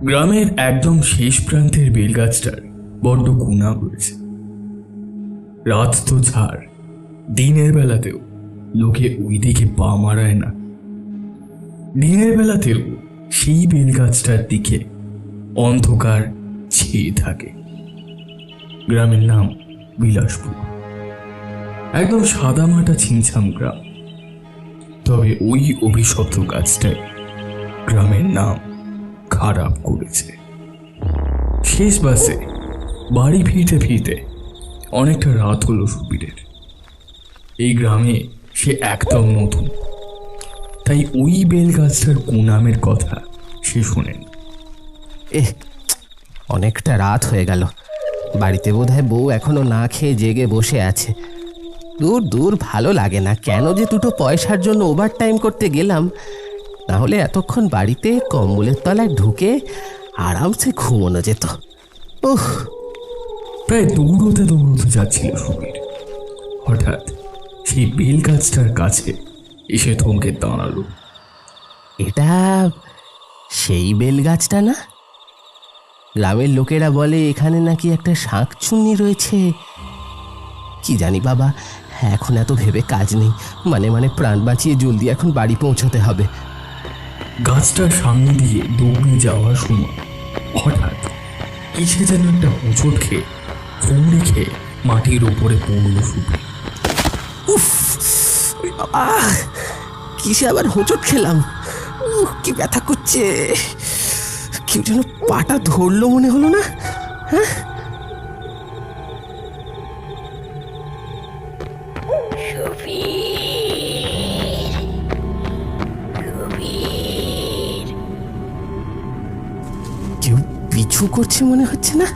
গ্রামের একদম শেষ প্রান্তের বেলগাছটার বড্ড গুণা হয়েছে। রাত তো ছাড়, দিনের বেলাতেও লোকে ওই দিকে পা মারায় না। দিনের বেলাতেও সেই বেলগাছটার দিকে অন্ধকার ছেয়ে থাকে। গ্রামের নাম বিলাসপুর। একদম সাদামাটা ছিমছাম গ্রাম। তবে ওই অভিশপ্ত গাছটাই গ্রামের নাম খারাপ করেছে। শেষ বাসে বাড়ি ফিরতে ফিরতে অনেকটা রাত হলো সুবীরের। এই গ্রামে সে একদম নতুন, তাই ওই বেলগাছটার গুনামের কথা সে শোনেন। অনেকটা রাত হয়ে গেল, বাড়িতে বোধহয় বউ এখনো না খেয়ে জেগে বসে আছে। দূর দূর ভালো লাগে না, কেন যে দুটো পয়সার জন্য ওভার টাইম করতে গেলাম, না হলে এতক্ষণ বাড়িতে কম্বলের তলায় ঢুকে আরামসে ঘুমোনো যেত। উহ, প্রায় দৌড়তে দৌড়তে যাচ্ছিল সুবীর, হঠাৎ সেই বেলগাছটার কাছে এসে থমকে দাঁড়ালো। এটা সেই বেলগাছটা না? গ্রামের লোকেরা বলে এখানে নাকি একটা শাঁকচুন্নি রয়েছে। কি জানি বাবা, এখন এত ভেবে কাজ নেই, মানে প্রাণ বাঁচিয়ে জলদি এখন বাড়ি পৌঁছতে হবে। গাছটার সামনে দিয়ে দৌড়ে যাওয়ার সময় হঠাৎ কিসে যেন একটা হোঁচট খেয়ে ফুঁড়ে খেয়ে মাটির উপরে পড়ল সুবীর। উফ বাবা, কিসে আবার হোঁচট খেলাম? কি ব্যথা করছে! কেউ যেন পাটা ধরলো মনে হলো না? হ্যাঁ, কেউ পিছু করছে মনে হচ্ছে না?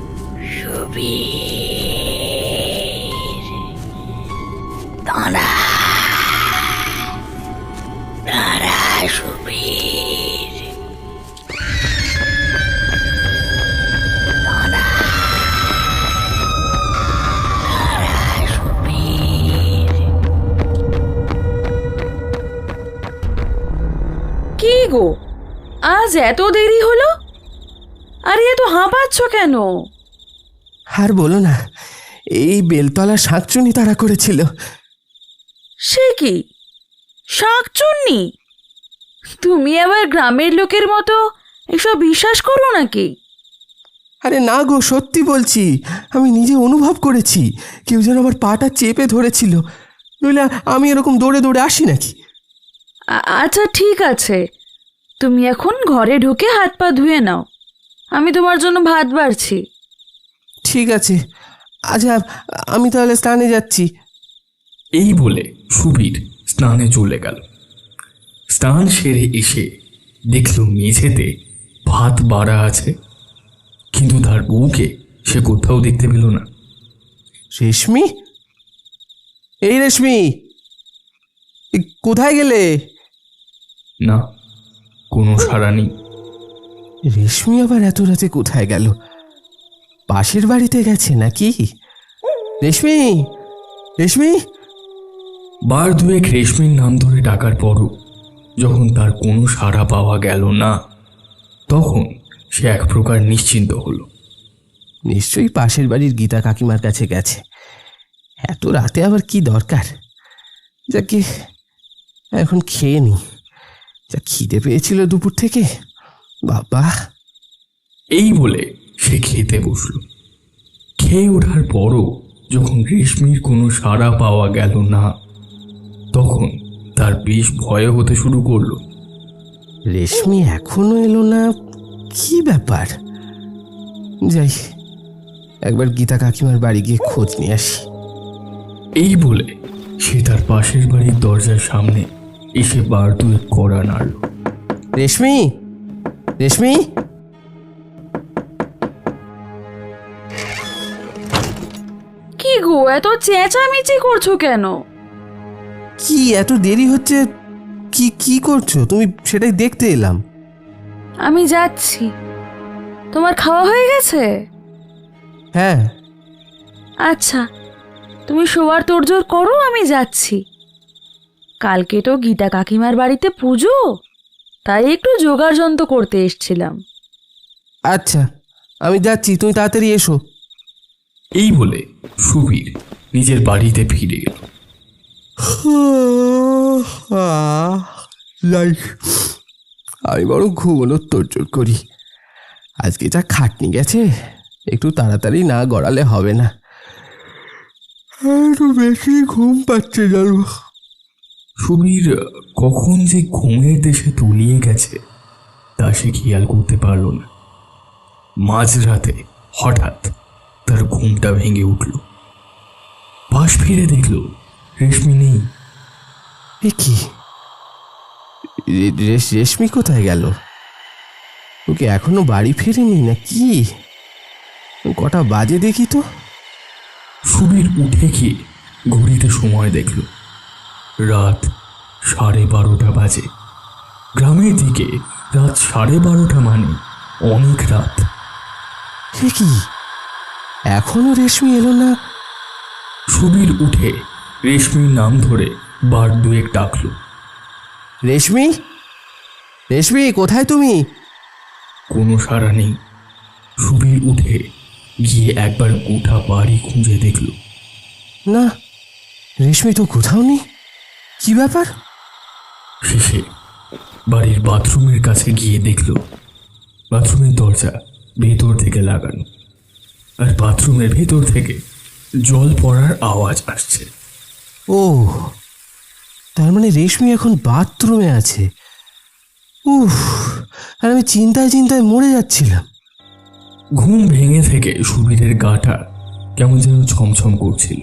দাঁড়া দাঁড়া সুবীর, দাঁড়া দাঁড়া সুবীর। কি গো, আজ এত দেরি হলো? আরে এত হাঁপাচ্ছ কেন? আর বলো না, এই বেলতলা শাঁকচুনি তারা করেছিল। সে কি শাঁকচুন্নি? তুমি আবার গ্রামের লোকের মতো এসব বিশ্বাস করো নাকি? আরে না গো, সত্যি বলছি, আমি নিজে অনুভব করেছি কেউ যেন আমার পাটা চেপে ধরেছিল, নইলে আমি এরকম দৌড়ে দৌড়ে আসি নাকি? আচ্ছা ঠিক আছে, তুমি এখন ঘরে ঢুকে হাত পা ধুয়ে নাও, আমি তোমার জন্য ভাত বাড়ছি। ঠিক আছে, আচ্ছা আমি তাহলে স্নানে যাচ্ছি। এই বলে সুবীর স্নানে চলে গেল। স্নান সেরে এসে দেখল মেঝেতে ভাত বাড়া আছে, কিন্তু তার বউকে সে কোথাও দেখতে পেল না। রেশমি, এই রেশমি, কোথায় গেলে? না, কোনো সাড়া নেই। রেশমি আবার এত রাতে কোথায় গেল? পাশের বাড়িতে গেছে নাকি? রেশমি, রেশমি। বার দুয়েক রেশমির নাম ধরে ডাকার পরও যখন তার কোনো সাড়া পাওয়া গেল না, তখন সে এক প্রকার নিশ্চিন্ত হলো। নিশ্চয়ই পাশের বাড়ির গীতা কাকিমার কাছে গেছে। এত রাতে আবার কি দরকার? যাকে এখন খেয়ে নি, যা খিদে পেয়েছিল দুপুর থেকে, বাবা। এই বলে সে খেতে বসল। খেয়ে ওঠার পরও যখন রেশমির কোনো সাড়া পাওয়া গেল না, তখন তার বেশ ভয় হতে শুরু করলো। রেশমি এখনো এলো না, কি ব্যাপার? যাই, একবার গীতা কাকিমার বাড়ি গিয়ে খোঁজ নিয়ে আসি। এই বলে সে তার পাশের বাড়ির দরজার সামনে এসে বার দুয়েক কড়া নাড়ল। রেশমি, রেশমি। কি গো, এত চেঁচামেচি করছো কেন? কি এত দেরি হচ্ছে? কি কি করছো তুমি সেটাই দেখতে এলাম। আমি যাচ্ছি। তোমার খাওয়া হয়ে গেছে? হ্যাঁ। আচ্ছা, তুমি শোয়ার তোড়জোড় করো, আমি যাচ্ছি। কালকে তো গীতা কাকিমার বাড়িতে পুজো, তাই একটু জোগাড় যন্ত্র করতে এসছিলাম। আচ্ছা, আমি যাচ্ছি, তুমি তাড়াতাড়ি এসো। এই বলে সুবীর নিজের বাড়িতে ফিরে গেল। আমি বড় ঘুমোনোর তোড়জোড় করি। আজকে যা খাটনি গেছে, একটু তাড়াতাড়ি না গড়ালে হবে না। একটু বেশি ঘুম পাচ্ছে জানো। সুবীর কখন যে ঘুমের দেশে তলিয়ে গেছে তা সে খেয়াল করতে পারল না। মাঝরাতে হঠাৎ তার ঘুমটা ভেঙে উঠল। পাশ ফিরে দেখল রেশমি নেই। এ কি, রেশমি কোথায় গেল? ওকে এখনো বাড়ি ফেরেনি না কি? কটা বাজে দেখি তো। সুবীর উঠে গিয়ে ঘড়িতে সময় দেখল, রাত 12:30 বাজে। গ্রামের দিকে রাত 12:30 মানে অনেক রাত। এ কি, এখনো রেশমি এলো না? সুবীর উঠে রেশমির নাম ধরে বার দুয়েক ডাকল। রেশমি, রেশমি কোথায় তুমি? কোনো সাড়া নেই। সুবীর উঠে গিয়ে একবার গোটা বাড়ি খুঁজে দেখল। না, রেশমি তো কোথাও নেই। কি ব্যাপার? শেষে বাড়ির বাথরুমের কাছে গিয়ে দেখল বাথরুমের দরজা ভেতর থেকে লাগানো, আর বাথরুমের ভেতর থেকে জল পড়ার আওয়াজ আসছে। ও, তার মানে রেশমি এখন বাথরুমে আছে। উফ, আর আমি চিন্তায় চিন্তায় মরে যাচ্ছিলাম। ঘুম ভেঙে থেকে সুবীরের গাটা কেমন যেন ছমছম করছিল।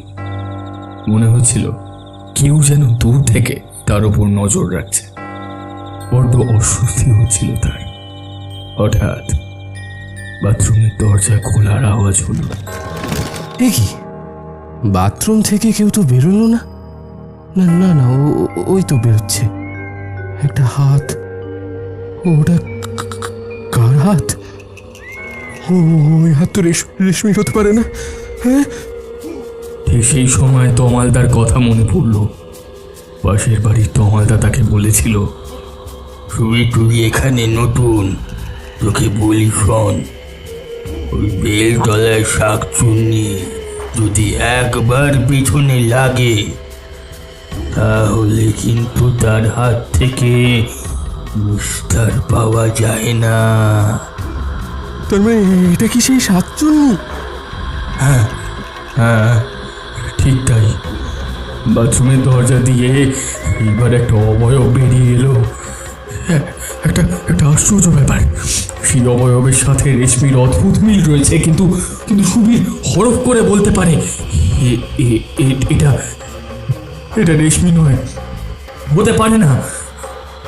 মনে হচ্ছিল কেউ যেন দূর থেকে তার উপর নজর রাখছে। বড্ড অস্বস্তি হচ্ছিল তার। হঠাৎ বাথরুমের দরজা খোলার আওয়াজ হলো। এ কি, বাথরুম থেকে কেউ তো বেরোলো না। না না না, ওই তো বেরোচ্ছে একটা হাত। ওটা কার হাত? ওই হাত তো রেশমি হতে পারে না। হ্যাঁ, ঠিক সেই সময় তমালদার কথা মনে পড়ল। পাশের বাড়ির তমালদা তাকে বলেছিল, তুই এখানে নতুন, তোকে বলি শোন, ওই বেলতলায় শাক চুন্নি যদি একবার পিছনে লাগে তাহলে কিন্তু তার হাত থেকে নিস্তার পাওয়া যায় না। তার মানে এটা কি সেই সাতচুন্নি? হ্যাঁ হ্যাঁ, ঠিক তাই। বাথরুমের দরজা দিয়ে এবার একটা অবয়ব বেরিয়ে এলো। একটা একটা আশ্চর্য ব্যাপার, সেই অবয়বের সাথে রেশমির অদ্ভুত মিল রয়েছে, কিন্তু কিন্তু সুবীর হরফ করে বলতে পারে এটা এটা রেশমি নয়, হতে পারে না।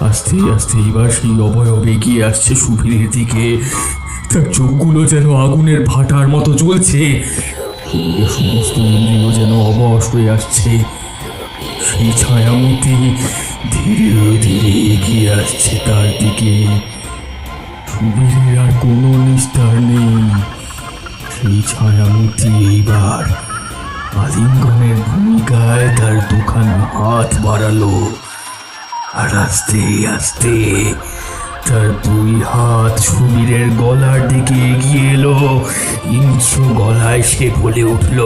আস্তে আস্তে এবার সেই অবয়ব এগিয়ে আসছে সুবীরের দিকে। তার চোখগুলো যেন আগুনের ভাটার মতো জ্বলছে, সমস্ত ইন্দ্রিয় যেন অবশ হয়ে আসছে। সেই ছায়ামূর্তি ধীরে ধীরে এগিয়ে আসছে তার দিকে। সুবীরের আর কোনো নিস্তার নেই। সেই ছায়ামূর্তি এইবার আলিঙ্গনের ভূমিকায় তার দুখানা হাত বাড়ালো, আর আস্তে আস্তে তার দুই হাত সুবীরের গলার দিকে এগিয়ে এলো। হিংস্র গলায় সে বলে উঠল,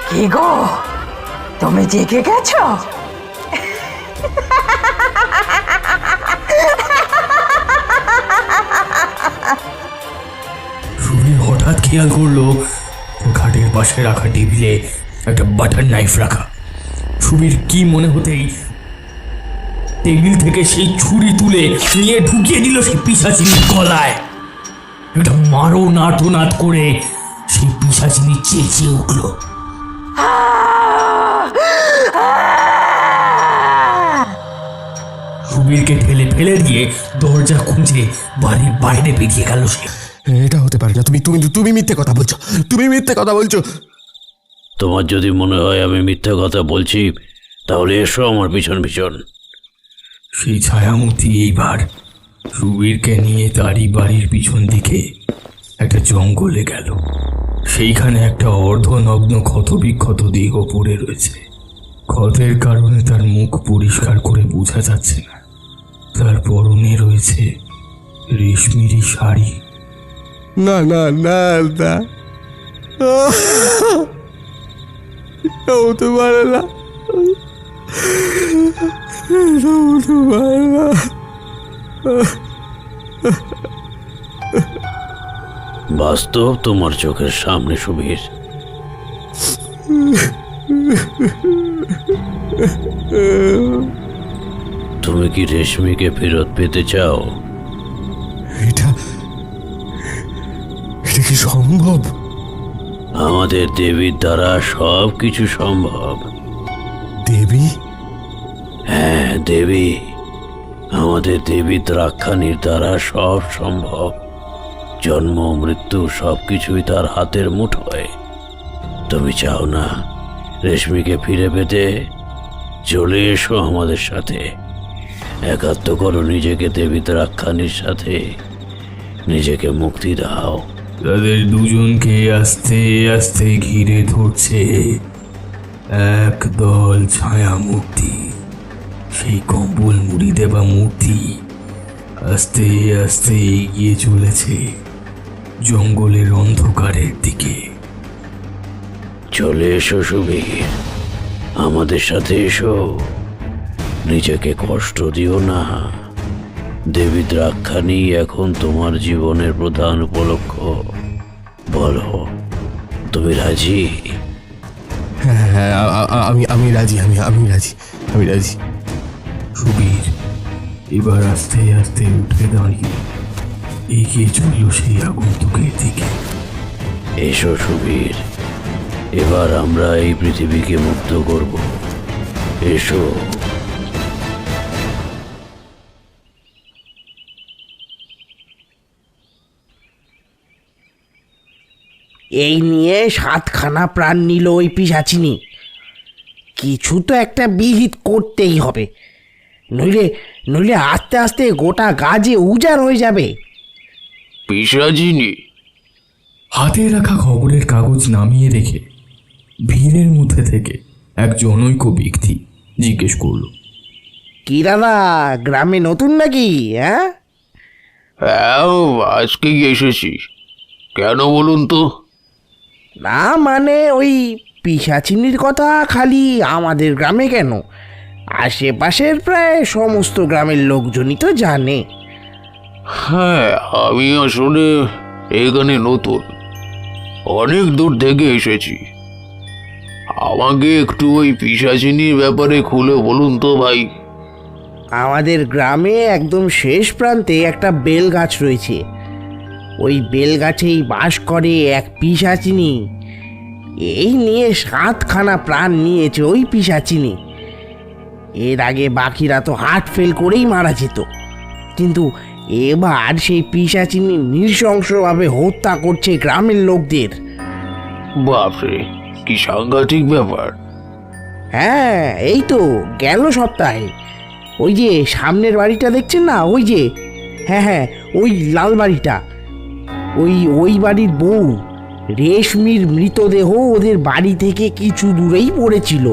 কি গো, তুমি জেগে গেছো? সুবীর হঠাৎ খেয়াল করলো ঘাটের পাশে রাখা টেবিলে একটা বাটার নাইফ রাখা। সুবীর কি মনে হতেই টেবিল থেকে সেই ছুরি তুলে নিয়ে ঢুকিয়ে দিল সেই পিশাচিনীর গলায়। একটা মারো নার্তনাদ করে সেই পিশাচিনী চেঁচিয়ে উঠল। সুবীরকে ঠেলে ফেলে দিয়ে দরজা খুঁজে বাড়ির বাইরে বেরিয়ে গেল সে। এটা হতে পারে না। তুমি তুমি তুমি মিথ্যে কথা বলছো। তুমি মিথ্যে কথা বলছো। তোমার যদি মনে হয় আমি মিথ্যে কথা বলছি তাহলে এসো আমার পিছন পিছন। সেই ছায়ামূর্তি এইবার সুবীরকে নিয়ে তারই বাড়ির পিছন দিকে একটা জঙ্গলে গেল। সেইখানে একটা অর্ধনগ্ন ক্ষতবিক্ষত দেহ পড়ে রয়েছে। ক্ষতের কারণে তার মুখ পরিষ্কার করে বোঝা যাচ্ছে না। তার পরনে রয়েছে রেশমির শাড়ি। না না না না হতে পারে না, হতে পারে না। বাস্তব তোমার চোখের সামনে সুবীর। তুমি কি রেশমিকে ফেরত পেতে চাও? এটা এটা কি সম্ভব? আমাদের দেবীর দ্বারা সব কিছু সম্ভব। দেবী? হ্যাঁ, দেবী। আমাদের দেবী দ্রাক্ষানির দ্বারা সব সম্ভব। জন্ম মৃত্যু সবকিছুই তার হাতের মুঠোয়। তুমি চাও না রেশমিকে ফিরে পেতে? চলে এসো আমাদের সাথে, একাত্ম করো নিজেকে দেবী দ্রাক্ষানির সাথে, নিজেকে মুক্তি দাও। তাদের দুজনকে আস্তে আস্তে ঘিরে ধরছে একদল ছায়া মূর্তি। সেই কম্বল মুড়ি দেওয়া মূর্তি আস্তে আস্তে এগিয়ে চলেছে জঙ্গলের অন্ধকারের দিকে। চলে এসো সুবীর, আমাদের সাথে এসো। নিজেকে কষ্ট দিও না। দেবী দ্রাক্ষানি এখন তোমার জীবনের প্রধান উপলক্ষ। বলো, তুমি রাজি? হ্যাঁ, আমি রাজি, আমি রাজি, আমি রাজি। সুবীর এবার আস্তে আস্তে উঠে দাঁড়িয়ে এগিয়ে চলল সেই আগন্তুকের দিকে। এসো সুবীর, এবার আমরা এই পৃথিবীকে মুক্ত করব। এসো। এই নিয়ে 7খানা প্রাণ নিল ওই পিশাচিনী। কিছু তো একটা বিহিত করতেই হবে, নইলে নইলে আস্তে আস্তে গোটা গাছে উজাড় হয়ে যাবে। পিশাচিনী? হাতে রাখা খবরের কাগজ নামিয়ে রেখে ভিড়ের মধ্যে থেকে এক জনৈক ব্যক্তি জিজ্ঞেস করল, কি দাদা, গ্রামে নতুন নাকি? হ্যাঁ, আজকেই এসেছিস কেন বলুন তো? না মানে ওই পিশাচিনীর কথা খালি আমাদের গ্রামে কেন, আশেপাশের প্রায় সমস্ত গ্রামের লোকজনই তো জানে। হ্যাঁ, আমি আসলে এখানে নতুন, অনেক দূর থেকে এসেছি। আমাকে একটু ওই পিশাচিনীর ব্যাপারে খুলে বলুন তো ভাই। আমাদের গ্রামে একদম শেষ প্রান্তে একটা বেল গাছ রয়েছে। ওই বেল গাছেই বাস করে এক পিশাচিনী। এই নিয়ে 7খানা প্রাণ নিয়েছে ওই পিশাচিনী। এর আগে বাকিরা তো হার্ট ফেল করেই মারা যেত, কিন্তু এবার সেই পিশাচিনী নৃশংসভাবে হত্যা করছে গ্রামের লোকদের। বাপরে, কি সাংঘাতিক ব্যাপার! হ্যাঁ, এই তো গেল সপ্তাহে ওই যে সামনের বাড়িটা দেখছেন না, ওই যে, হ্যাঁ হ্যাঁ, ওই লাল বাড়িটা, ওই বাড়ির বউ রেশমির মৃতদেহ ওদের বাড়ি থেকে কিছু দূরেই পড়েছিল।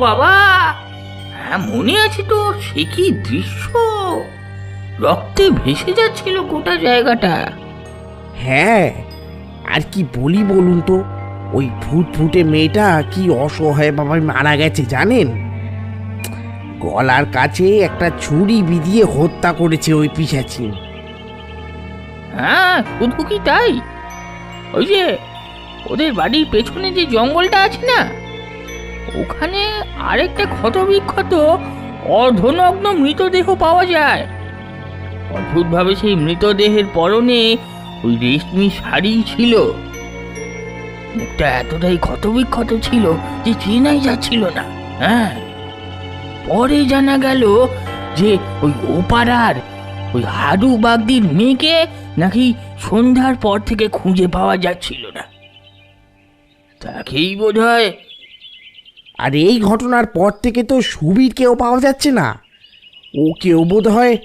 বাবা, হ্যাঁ মনে আছে তো, সে কি দৃশ্য! রক্তে ভেসে যাচ্ছিল গোটা জায়গাটা। হ্যাঁ, আর কি বলি বলুন তো, ওই ফুটফুটে মেয়েটা কি অসহায় বাবা মারা গেছে জানেন? গলার কাছে একটা ছুরি বিধিয়ে হত্যা করেছে ওই পিশাচিনী। হ্যাঁ, শুধু কি তাই, ওই যে ওদের বাড়ির পেছনে যে জঙ্গলটা আছে না, ওখানে আরেকটা ক্ষতবিক্ষত অর্ধনগ্ন মৃতদেহ পাওয়া যায়। অদ্ভুতভাবে সেই মৃতদেহের পরনে ওই রেশমি শাড়ি ছিল। মুখটা এতটাই ক্ষতবিক্ষত ছিল যে চেনাই যাচ্ছিল না। হ্যাঁ, পরে জানা গেল যে ওই ওপাড়ার ওই হাডু বাগদির মেয়েকে নাকি সন্ধ্যার পর থেকে খুঁজে পাওয়া যাচ্ছিল না। তাকেই বোধ হয়। আর এই ঘটনার পর থেকে তো সুবীরকেও পাওয়া যাচ্ছে না, ওকেও বোধ হয়।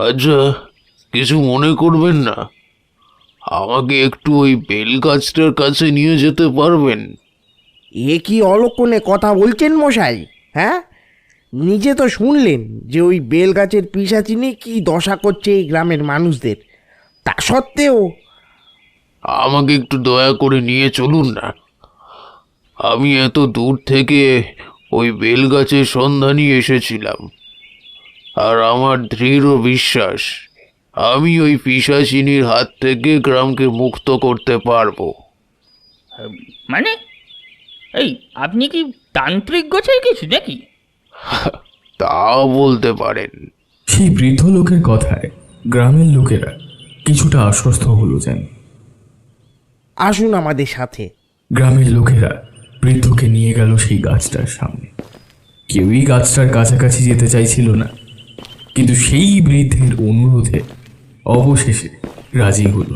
আচ্ছা, কিছু মনে করবেন না, আমাকে একটু ওই বেল গাছটার কাছে নিয়ে যেতে পারবেন? এ কি অলক্ষণে কথা বলছেন মশাই? হ্যাঁ, নিজে তো শুনলেন যে ওই বেল গাছের পিশাচিনি কি দশা করছে এই গ্রামের মানুষদের। তা সত্ত্বেও আমাকে একটু দয়া করে নিয়ে চলুন না। আমি এত দূর থেকে ওই বেল গাছের সন্ধানই এসেছিলাম, আর আমার দৃঢ় বিশ্বাস আমি ওই পিশাচিনির হাত থেকে গ্রামকে মুক্ত করতে পারবো। মানে এই আপনি কি তান্ত্রিক গোছের কিছু নাকি? তা বলতে পারেন। সেই বৃদ্ধ লোকের কথায় গ্রামের লোকেরা কিছুটা আশ্বস্ত হলো যেন। আসুন আমাদের সাথে। গ্রামের লোকেরা বৃদ্ধকে নিয়ে গেল সেই গাছটার সামনে। কেউই গাছটার কাছাকাছি যেতে চাইছিল না, কিন্তু সেই বৃদ্ধের অনুরোধে অবশেষে রাজি হলো।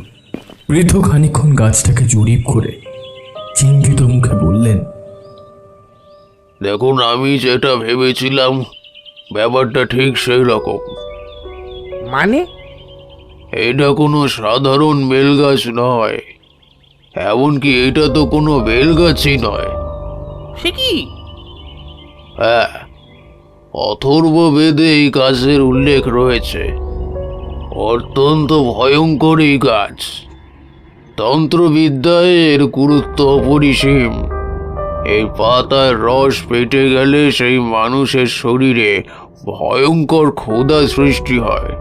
বৃদ্ধ খানিকক্ষণ গাছটাকে জরিপ করে চিন্তিত মুখে বললেন, দেখুন, আমি যেটা ভেবেছিলাম ব্যাপারটা ঠিক সেই রকম। মানে? এটা কোনো সাধারণ বেলগাছ নয়, এমনকি এটা তো কোনো বেলগাছই নয়। সে কি? হ্যাঁ, অথর্ব বেদে এই গাছের উল্লেখ রয়েছে। অত্যন্ত ভয়ঙ্কর এই গাছ। তন্ত্রবিদ্যায় এর গুরুত্ব অপরিসীম। এই পাতার রস পেটে গেলে সেই মানুষের শরীরে ভয়ঙ্কর ক্ষুধা সৃষ্টি হয়,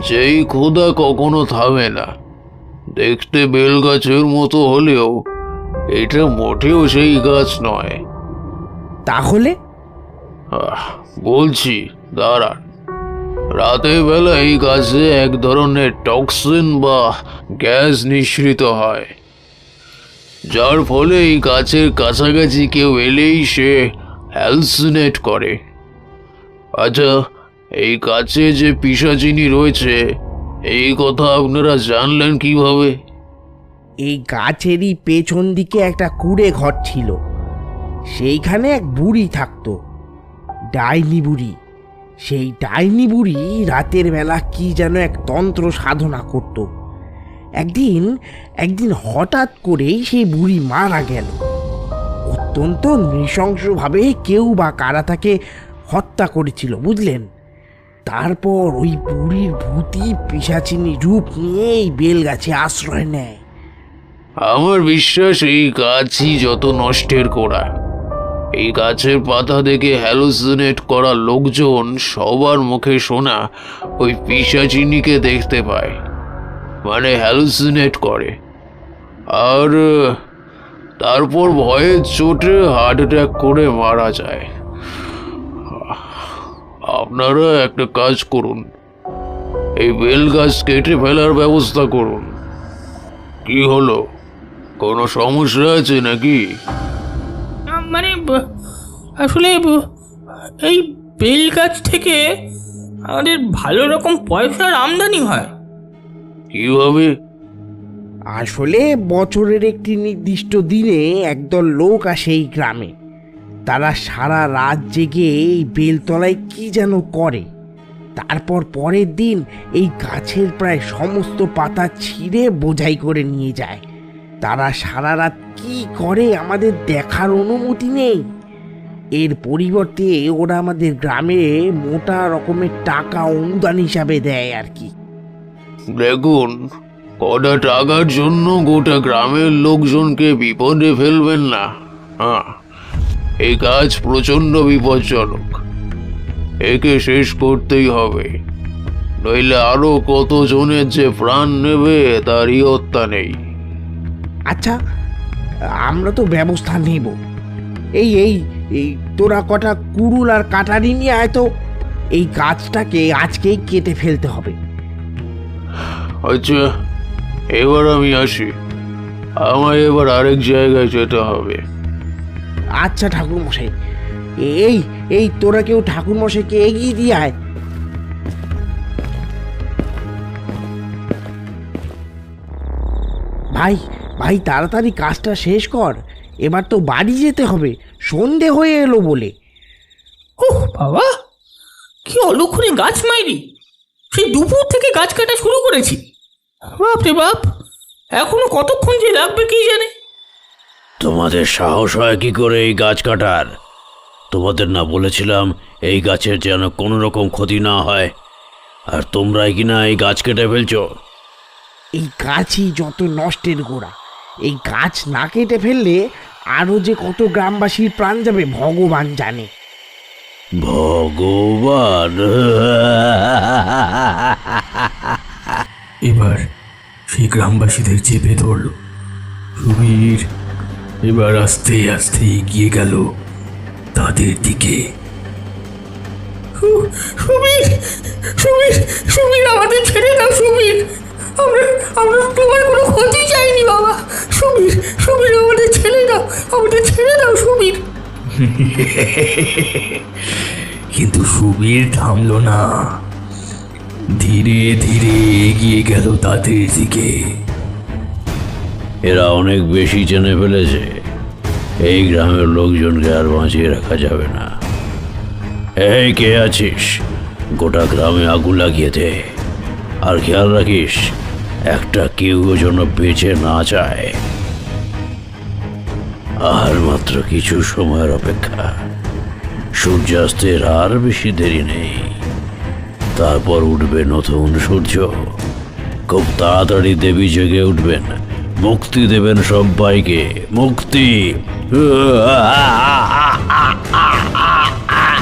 যেই ক্ষুধা কখনো থামে না। দেখতে বেলগাছের মতো হলেও এটা মোটেও সেই গাছ নয়। তাহলে? বলছি, দাঁড়ান। রাতের বেলা এই গাছে এক ধরনের টক্সিন বা গ্যাস নিঃসৃত হয়, যার ফলে এই গাছের কাছাকাছি কেউ এলেই সে হ্যালসিনেট করে। আচ্ছা, এই গাছে যে পিশাচিনি রয়েছে এই কথা আপনারা জানলেন কিভাবে? এই গাছেরই পেছন দিকে একটা কুঁড়ে ঘর ছিল। সেইখানে এক বুড়ি থাকতো, ডাইনি বুড়ি। সেই ডাইনি বুড়ি রাতের বেলা কি যেন এক তন্ত্র সাধনা করত। একদিন হঠাৎ করেই সেই বুড়ি মারা গেল। অত্যন্ত নৃশংসভাবে কেউ বা কারা তাকে হত্যা করেছিল, বুঝলেন। তারপর ওই বুড়ির ভূতি পিশাচিনী রূপ নিয়ে এই বেল গাছে আশ্রয় নেয়। আমার বিশ্বাস এই গাছই যত নষ্টের করা। এই গাছের পাতা দেখে হ্যালুসিনেট করা লোকজন সবার মুখে শোনা ওই পিশাচিনিকে দেখতে পায়, মানে হ্যালুসিনেট করে, আর তারপর ভয়ের চোটে হার্ট অ্যাটাক করে মারা যায়। আপনারা একটা কাজ করুন, এই বেল গাছ কেটে ফেলার ব্যবস্থা করুন। কি হলো, কোনো সমস্যা আছে নাকি? মানে আসলে এই বেল গাছ থেকে আমাদের ভালো রকম পয়সার আমদানি হয়। কিভাবে? আসলে বছরের একটি নির্দিষ্ট দিনে একদল লোক আসে এই গ্রামে। তারা সারা রাত জেগে এই বেলতলায় কি যেন করে। তারপর পরের দিন এই গাছের প্রায় সমস্ত পাতা ছিঁড়ে বোঝাই করে নিয়ে যায়। তারা সারা রাত কি করে আমাদের দেখার অনুমতি নেই। এর পরিবর্তে ওরা আমাদের গ্রামে মোটা রকমের টাকা অনুদান হিসাবে দেয় আর কি। দেখুন, কটা টাকার জন্য গোটা গ্রামের লোকজনকে বিপদে ফেলবেন না। হ্যাঁ, এই গাছ প্রচণ্ড বিপজ্জনক। একে শেষ করতেই হবে, নইলে আরো কতজনের যে প্রাণ নেবে তার ইয়ত্তা নেই। আচ্ছা, আমরা তো ব্যবস্থা নেব। এই এই এই তোরা কটা কুড়ুল আর কাটারি নিয়ে আয় তো। এই গাছটাকে আজকেই কেটে ফেলতে হবে। আচ্ছা, এবার আমি আসি। আমায় এবার আরেক জায়গায় যেতে হবে। আচ্ছা ঠাকুরমশাই, এই এই তোরা কেউ ঠাকুরমশাইকে এগিয়ে দিয়ে আয়। ভাই ভাই তাড়াতাড়ি কাজটা শেষ কর, এবার তো বাড়ি যেতে হবে, সন্ধে হয়ে এলো বলে। ওহ বাবা, কি অলক্ষণে গাছ মাইরি! সেই দুপুর থেকে গাছ কাটা শুরু করেছি। বাপ রে বাপ, এখনো কতক্ষণ যে লাগবে কি জানে। তোমাদের সাহস হয় কি করে এই গাছ কাটার? তোমাদের না বলেছিলাম এই গাছের যেন কোনো রকম ক্ষতি না হয়, আর তোমরাই কিনা এই গাছ কেটে ফেলছো। এই গাছই যত নষ্টের গোড়া। এই গাছ না কেটে ফেললে আরও যে কত গ্রামবাসীর প্রাণ যাবে ভগবান জানে। ভগবান! এবার সেই গ্রামবাসীদের চেপে ধরল। সুবীর এবার আস্তে আস্তে এগিয়ে গেল তাদের দিকে। সুবীর, সুবীর, সুবীর, আমাদের ছেড়ে দাও সুবীর। আমরা তোমার কোনো ক্ষতি চাইনি বাবা। সুবীর, সুবীর, আমাদের ছেড়ে দাও, আমাদের ছেড়ে দাও সুবীর। কিন্তু সুবীর থামলো না, ধীরে ধীরে এগিয়ে গেল তাদের দিকে। এরা অনেক বেশি জেনে ফেলেছে, এই গ্রামের লোকজনকে আর বাঁচিয়ে রাখা যাবে না। এই কে আছিস, গোটা গ্রামে আগুন লাগিয়ে দে, আর খেয়াল রাখিস একটা কেউ যেন বেঁচে না যায়। আর মাত্র কিছু সময়ের অপেক্ষা, সূর্যাস্তের আর বেশি দেরি নেই। তারপর উঠবে নতুন সূর্য, খুব তাড়াতাড়ি দেবী জেগে উঠবেন, মুক্তি দেবেন সবাইকে, মুক্তি।